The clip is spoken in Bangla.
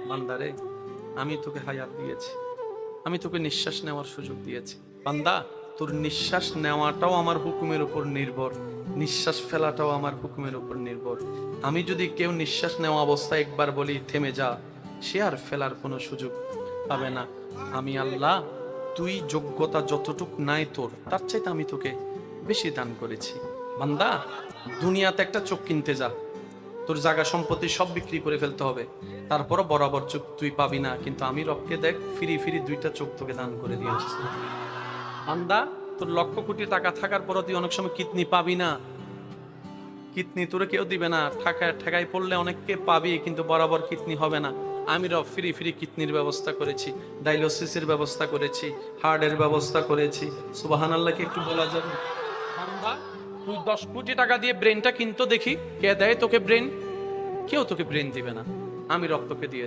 বান্দারে, আমি তোকে হায়াত দিয়েছি, আমি তোকে নিঃশ্বাস নেওয়ার সুযোগ দিয়েছি। বান্দা, তোর নিঃশ্বাস নেওয়াটাও আমার হুকুমের উপর নির্ভর, নিঃশ্বাস ফেলাটাও আমার হুকুমের উপর নির্ভর। আমি যদি কেউ নিঃশ্বাস নেওয়া অবস্থায় একবার বলি থেমে যা, সে আর ফেলার কোনো সুযোগ পাবে না। আমি আল্লাহ, তুই যোগ্যতা যতটুক নাই তোর, তার চাইতে আমি তোকে বেশি দান করেছি। বান্দা, দুনিয়াতে একটা চোখ কিনতে যা, তোর জায়গা সম্পত্তি সব বিক্রি করে ফেলতে হবে, তারপরও বরাবর চোখ তুই পাবি না। কিন্তু আমি রবকে দেখ, ফিরি ফিরি দুইটা চোখ তোকে দান করে দিয়েছি। বান্দা, তোর লক্ষ কোটি টাকা থাকার পরও তুই অনেক সময় কিডনি পাবি না, কিডনি তোরে কেউ দিবে না। ঠেকায় পড়লে অনেককে পাবি, কিন্তু বরাবর কিডনি হবে না। আমি রব ফ্রি ফ্রি কিডনির ব্যবস্থা করেছি, ডায়ালিসিসের ব্যবস্থা করেছি, হার্টের ব্যবস্থা করেছি। সুবহানাল্লাহকে একটু বলা যাবে? বান্দা, তুই 10 কোটি টাকা দিয়ে ব্রেনটা কিনতো দেখি, কে দেয় তোকে ব্রেন? কেউ তোকে ব্রেন দিবে না, আমি রব তোকে দিয়ে